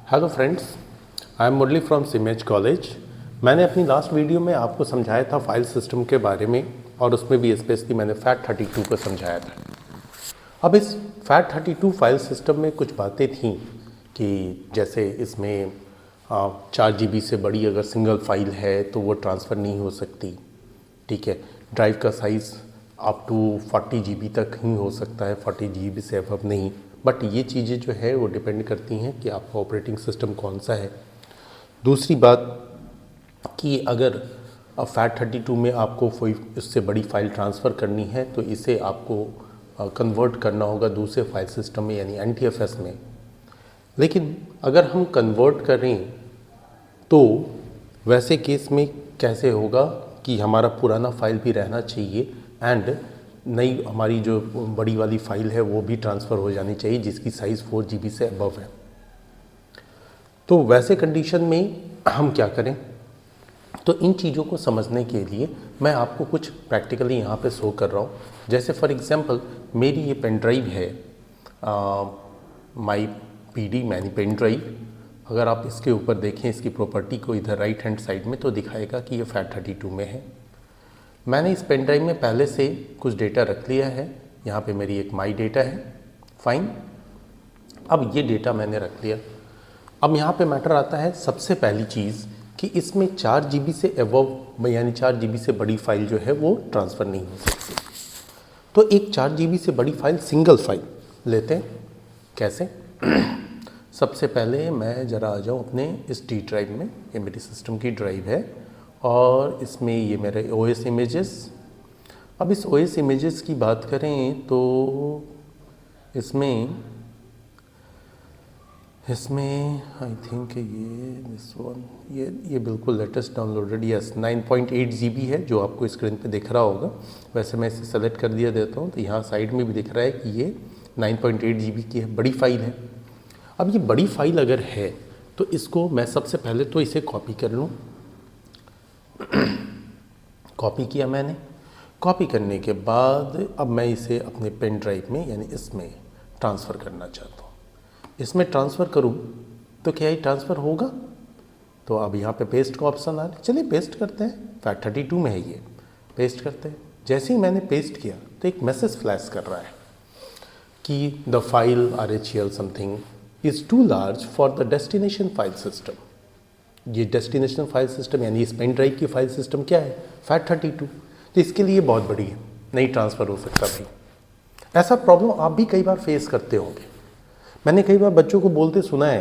Hello friends, I am Murali from सिमेज college. मैंने अपनी लास्ट वीडियो में आपको समझाया था फाइल सिस्टम के बारे में और उसमें भी स्पेशली मैंने FAT32 को समझाया था। अब इस FAT32 फाइल सिस्टम में कुछ बातें थीं कि जैसे इसमें 4 GB से बड़ी अगर सिंगल फाइल है तो वो ट्रांसफ़र नहीं हो सकती। ठीक है, ड्राइव का साइज़ अप टू 40 GB तक ही हो सकता है, 40 GB से अबव नहीं। बट ये चीज़ें जो है वो डिपेंड करती हैं कि आपका ऑपरेटिंग सिस्टम कौन सा है। दूसरी बात कि अगर FAT32 में आपको कोई इससे बड़ी फ़ाइल ट्रांसफ़र करनी है तो इसे आपको कन्वर्ट करना होगा दूसरे फाइल सिस्टम में यानी NTFS में। लेकिन अगर हम कन्वर्ट करें तो वैसे केस में कैसे होगा कि हमारा पुराना फाइल भी रहना चाहिए एंड नई हमारी जो बड़ी वाली फ़ाइल है वो भी ट्रांसफ़र हो जानी चाहिए जिसकी साइज़ 4 GB से अबव है। तो वैसे कंडीशन में हम क्या करें? तो इन चीज़ों को समझने के लिए मैं आपको कुछ प्रैक्टिकली यहाँ पे शो कर रहा हूँ। जैसे फॉर एग्जांपल मेरी ये पेन ड्राइव है, माई PD मैनी पेन ड्राइव। अगर आप इसके ऊपर देखें इसकी प्रॉपर्टी को इधर राइट हैंड साइड में तो दिखाएगा कि ये FAT32 में है। मैंने इस पेन ड्राइव में पहले से कुछ डेटा रख लिया है। यहाँ पे मेरी एक माई डेटा है, फाइन। अब ये डेटा मैंने रख लिया। अब यहाँ पे मैटर आता है सबसे पहली चीज़ कि इसमें 4 GB से अबव यानी 4 GB से बड़ी फाइल जो है वो ट्रांसफ़र नहीं हो सकती। तो एक 4 GB से बड़ी फाइल सिंगल फाइल लेते हैं। कैसे? सबसे पहले मैं ज़रा आ जाऊँ अपने इस D ड्राइव में। ये मेरी सिस्टम की ड्राइव है और इसमें ये मेरे OS इमेजेस। अब इस OS इमेजेस की बात करें तो इसमें आई थिंक ये बिल्कुल लेटेस्ट डाउनलोडेड यस 9.8 GB है जो आपको स्क्रीन पे दिख रहा होगा। वैसे मैं इसे सेलेक्ट कर दिया देता हूँ तो यहाँ साइड में भी दिख रहा है कि ये 9.8 GB की है, बड़ी फाइल है। अब ये बड़ी फाइल अगर है तो इसको मैं सबसे पहले तो इसे कॉपी कर लूँ। कॉपी किया मैंने। कॉपी करने के बाद अब मैं इसे अपने पेन ड्राइव में यानी इसमें ट्रांसफ़र करना चाहता हूँ। इसमें ट्रांसफ़र करूँ तो क्या ये ट्रांसफ़र होगा? तो अब यहाँ पे पेस्ट का ऑप्शन आ रहा है, चलिए पेस्ट करते हैं। FAT32 में है ये, पेस्ट करते हैं। जैसे ही मैंने पेस्ट किया तो एक मैसेज फ्लैश कर रहा है कि the file RHEL something is too large for the destination file system. ये डेस्टिनेशन फाइल सिस्टम यानी इस पेन ड्राइव की फाइल सिस्टम क्या है? FAT32। तो इसके लिए बहुत बड़ी है, नहीं ट्रांसफ़र हो सकता भाई। ऐसा प्रॉब्लम आप भी कई बार फेस करते होंगे। मैंने कई बार बच्चों को बोलते सुना है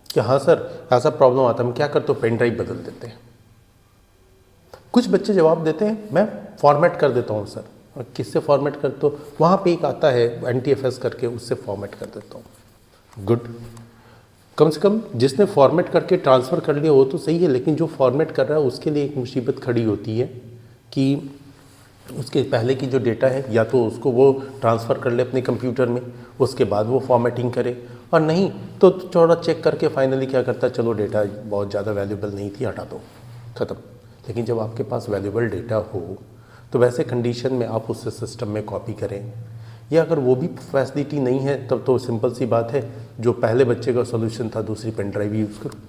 कि हाँ सर ऐसा प्रॉब्लम आता है, हम क्या करते हो पेन ड्राइव बदल देते हैं। कुछ बच्चे जवाब देते हैं मैं फॉर्मेट कर देता हूँ सर। और किससे फॉर्मेट करते हो? वहाँ पे एक आता है NTFS करके, उससे फॉर्मेट कर देता हूँ। गुड, कम से कम जिसने फॉर्मेट करके ट्रांसफ़र कर लिया वो तो सही है, लेकिन जो फॉर्मेट कर रहा है उसके लिए एक मुसीबत खड़ी होती है कि उसके पहले की जो डेटा है या तो उसको वो ट्रांसफ़र कर ले अपने कंप्यूटर में, उसके बाद वो फॉर्मेटिंग करे, और नहीं तो थोड़ा चेक करके फाइनली क्या करता है, चलो डेटा बहुत ज़्यादा वैल्यूबल नहीं थी, हटा दो, ख़त्म। लेकिन जब आपके पास वैल्यूबल डेटा हो तो वैसे कंडीशन में आप उस सिस्टम में कॉपी करें, या अगर वो भी फैसिलिटी नहीं है तब तो सिंपल सी बात है, जो पहले बच्चे का सॉल्यूशन था दूसरी पेन ड्राइव यूज़ करो।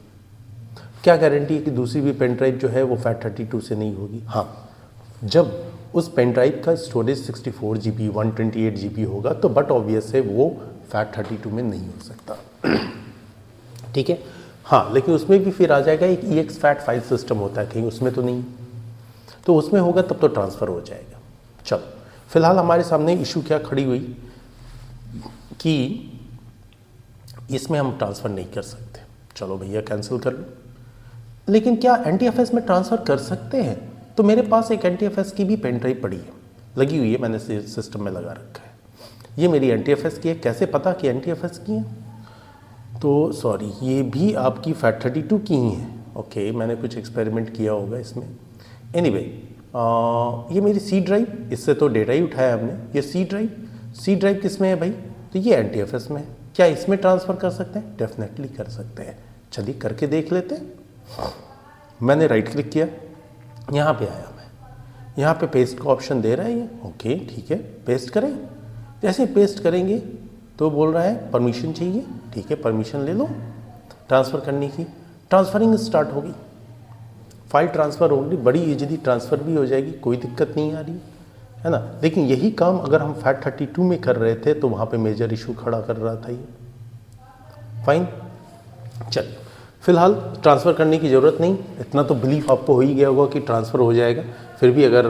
क्या गारंटी है कि दूसरी भी पेन ड्राइव जो है वो FAT32 से नहीं होगी? हाँ, जब उस पेन ड्राइव का स्टोरेज 64 GB 128 GB होगा तो बट ऑब्वियस है वो FAT32 में नहीं हो सकता। ठीक है, हाँ, लेकिन उसमें भी फिर आ जाएगा एक EXFAT फाइल सिस्टम होता है, कहीं उसमें तो नहीं, तो उसमें होगा तब तो ट्रांसफ़र हो जाएगा। चलो, फिलहाल हमारे सामने इशू क्या खड़ी हुई कि इसमें हम ट्रांसफ़र नहीं कर सकते। चलो भैया कैंसिल कर लो। लेकिन क्या NTFS में ट्रांसफ़र कर सकते हैं? तो मेरे पास एक NTFS की भी पेन ड्राइव पड़ी है, लगी हुई है, मैंने सिस्टम में लगा रखा है। ये मेरी NTFS की है। कैसे पता कि NTFS की है? तो सॉरी, ये भी आपकी FAT32 की ही है। ओके, मैंने कुछ एक्सपेरिमेंट किया होगा इसमें। एनीवे, ये मेरी C ड्राइव, इससे तो डेटा ही उठाया हमने। ये C ड्राइव किस में है भाई? तो ये NTFS में है। क्या इसमें ट्रांसफ़र कर सकते हैं? डेफिनेटली कर सकते हैं। चलिए करके देख लेते हैं। मैंने राइट क्लिक किया, यहाँ पे आया मैं, यहाँ पे पेस्ट का ऑप्शन दे रहा है ये। ओके ठीक है, पेस्ट करें। जैसे पेस्ट करेंगे तो बोल रहा है परमिशन चाहिए। ठीक है, परमिशन ले लो। ट्रांसफ़र करने की, ट्रांसफरिंग स्टार्ट होगी, फाइल ट्रांसफ़र होगी, बड़ी इजीली ट्रांसफ़र भी हो जाएगी, कोई दिक्कत नहीं आ रही है ना। लेकिन यही काम अगर हम FAT32 में कर रहे थे तो वहाँ पे मेजर इशू खड़ा कर रहा था ये। फाइन, चल फिलहाल ट्रांसफ़र करने की ज़रूरत नहीं, इतना तो बिलीफ आपको हो ही गया होगा कि ट्रांसफ़र हो जाएगा। फिर भी अगर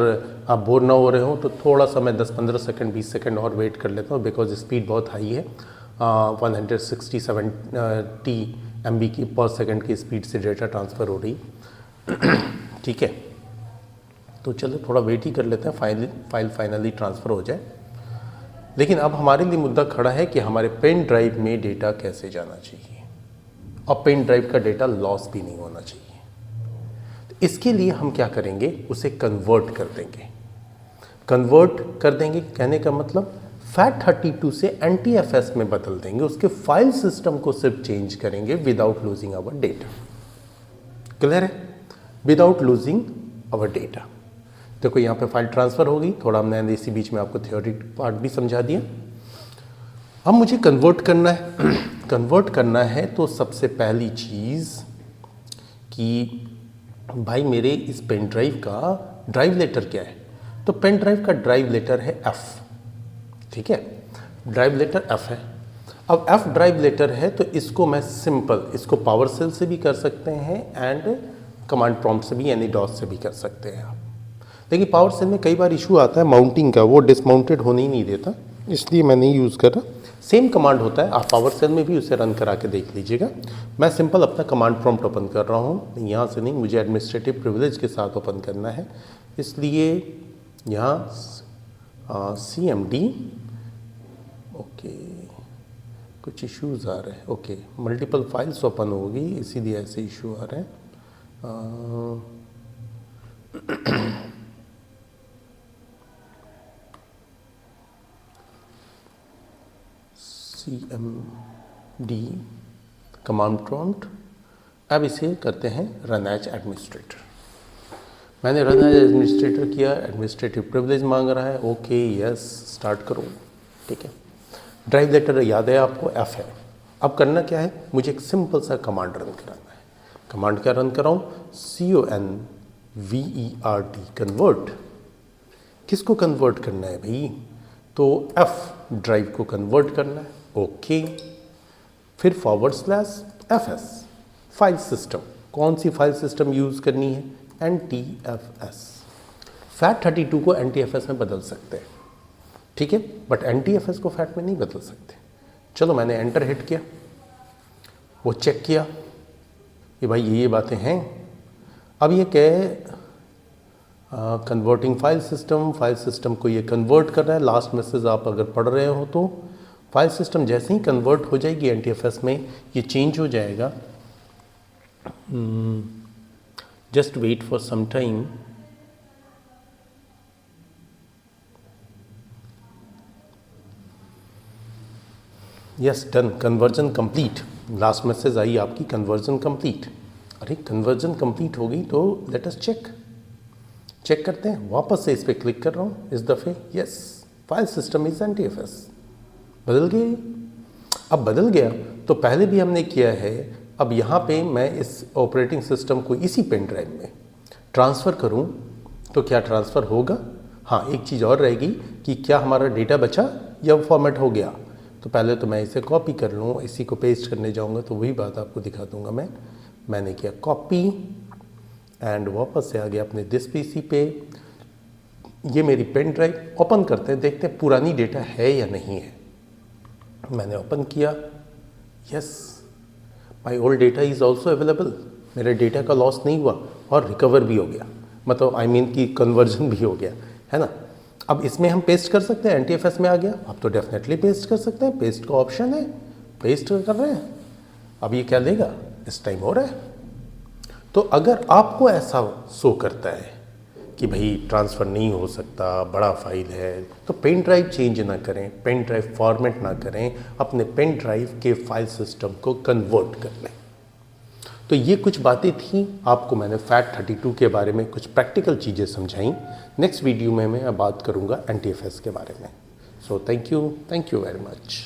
आप बोर ना हो रहे हो तो थोड़ा सा मैं 10-15 सेकंड 20 सेकंड और वेट कर लेता हूँ, बिकॉज स्पीड बहुत हाई है। 167 MB की पर सेकंड की स्पीड से डेटा ट्रांसफ़र हो रही। ठीक है, तो चलो थोड़ा वेट ही कर लेते हैं, फाइल फाइनली ट्रांसफ़र हो जाए। लेकिन अब हमारे लिए मुद्दा खड़ा है कि हमारे पेन ड्राइव में डेटा कैसे जाना चाहिए और पेन ड्राइव का डेटा लॉस भी नहीं होना चाहिए। तो इसके लिए हम क्या करेंगे, उसे कन्वर्ट कर देंगे। कन्वर्ट कर देंगे कहने का मतलब FAT32 से NTFS में बदल देंगे, उसके फाइल सिस्टम को सिर्फ चेंज करेंगे without losing our data. Clear है? Without losing our data. देखो यहाँ पे फाइल ट्रांसफ़र होगी, थोड़ा हमने इसी बीच में आपको थ्योरी पार्ट भी समझा दिया। अब मुझे कन्वर्ट करना है। कन्वर्ट करना है तो सबसे पहली चीज़ कि भाई मेरे इस पेन ड्राइव का ड्राइव लेटर क्या है, तो पेन ड्राइव का ड्राइव लेटर है F। ठीक है, ड्राइव लेटर F है। अब F ड्राइव लेटर है तो इसको मैं सिंपल, इसको पावर सेल से भी कर सकते हैं एंड कमांड प्रॉम्प्ट से भी यानी डॉस से भी कर सकते हैं आप। लेकिन पावर सेल में कई बार इशू आता है माउंटिंग का, वो डिसमाउंटेड होने ही नहीं देता, इसलिए मैं नहीं यूज़ कर रहा। सेम कमांड होता है, आप पावर सेल में भी उसे रन करा के देख लीजिएगा। मैं सिंपल अपना कमांड प्रॉम्प्ट ओपन कर रहा हूँ, यहाँ से नहीं, मुझे एडमिनिस्ट्रेटिव प्रिविलेज के साथ ओपन करना है, इसलिए यहाँ CMD। ओके, कुछ इश्यूज आ रहे हैं। ओके, मल्टीपल फाइल्स ओपन होगी इसीलिए ऐसे इशू आ रहे हैं। CMD command prompt. अब इसे करते हैं रन एज एडमिनिस्ट्रेटर। मैंने रन एज एडमिनिस्ट्रेटर किया, एडमिनिस्ट्रेटिव प्रिविलेज मांग रहा है। ओके यस, स्टार्ट करो। ठीक है, ड्राइव लेटर याद है आपको, F है। अब करना क्या है, मुझे एक सिंपल सा कमांड रन कराना है। कमांड क्या रन कराऊँ, CONVERT, कन्वर्ट। किसको कन्वर्ट करना है भाई, तो F ड्राइव को कन्वर्ट करना है। ओके, फिर /FS फाइल सिस्टम, कौन सी फाइल सिस्टम यूज़ करनी है, NTFS। FAT32 को NTFS में बदल सकते हैं, ठीक है, बट NTFS को FAT में नहीं बदल सकते। चलो मैंने एंटर हिट किया, वो चेक किया कि भाई ये बातें हैं। अब ये क्या है, कन्वर्टिंग फाइल सिस्टम को ये कन्वर्ट कर रहा है। लास्ट मैसेज आप अगर पढ़ रहे हो तो फाइल सिस्टम जैसे ही कन्वर्ट हो जाएगी NTFS में, ये चेंज हो जाएगा। Just wait for some time. Yes, done, conversion complete. Last message आई आपकी, कन्वर्जन कंप्लीट। अरे कन्वर्जन कंप्लीट हो गई तो लेट अस चेक करते हैं। वापस से इस पर क्लिक कर रहा हूँ इस दफ़े। Yes, file system is NTFS। बदल गए। अब बदल गया तो पहले भी हमने किया है। अब यहाँ पे मैं इस ऑपरेटिंग सिस्टम को इसी पेन ड्राइव में ट्रांसफ़र करूँ तो क्या ट्रांसफ़र होगा। हाँ, एक चीज़ और रहेगी कि क्या हमारा डेटा बचा या फॉर्मेट हो गया। तो पहले तो मैं इसे कॉपी कर लूँ, इसी को पेस्ट करने जाऊँगा तो वही बात आपको दिखा दूँगा। मैंने किया कॉपी एंड वापस से आ गया अपने दिस PC पे। ये मेरी पेन ड्राइव, ओपन करते हैं, देखते हैं पुरानी डेटा है या नहीं है। मैंने ओपन किया, yes, my old data is also available. मेरे डेटा का लॉस नहीं हुआ और रिकवर भी हो गया, मतलब आई मीन कि कन्वर्जन भी हो गया, है ना। अब इसमें हम पेस्ट कर सकते हैं, NTFS में आ गया। अब तो डेफिनेटली पेस्ट कर सकते हैं, पेस्ट का ऑप्शन है, पेस्ट कर रहे हैं। अब ये क्या देगा, इस टाइम हो रहा है। तो अगर आपको ऐसा शो करता है कि भाई ट्रांसफ़र नहीं हो सकता, बड़ा फाइल है, तो पेन ड्राइव चेंज ना करें, पेन ड्राइव फॉर्मेट ना करें, अपने पेन ड्राइव के फाइल सिस्टम को कन्वर्ट कर लें। तो ये कुछ बातें थी, आपको मैंने FAT32 के बारे में कुछ प्रैक्टिकल चीज़ें समझाई। नेक्स्ट वीडियो में मैं बात करूँगा NTFS के बारे में। So thank you very much.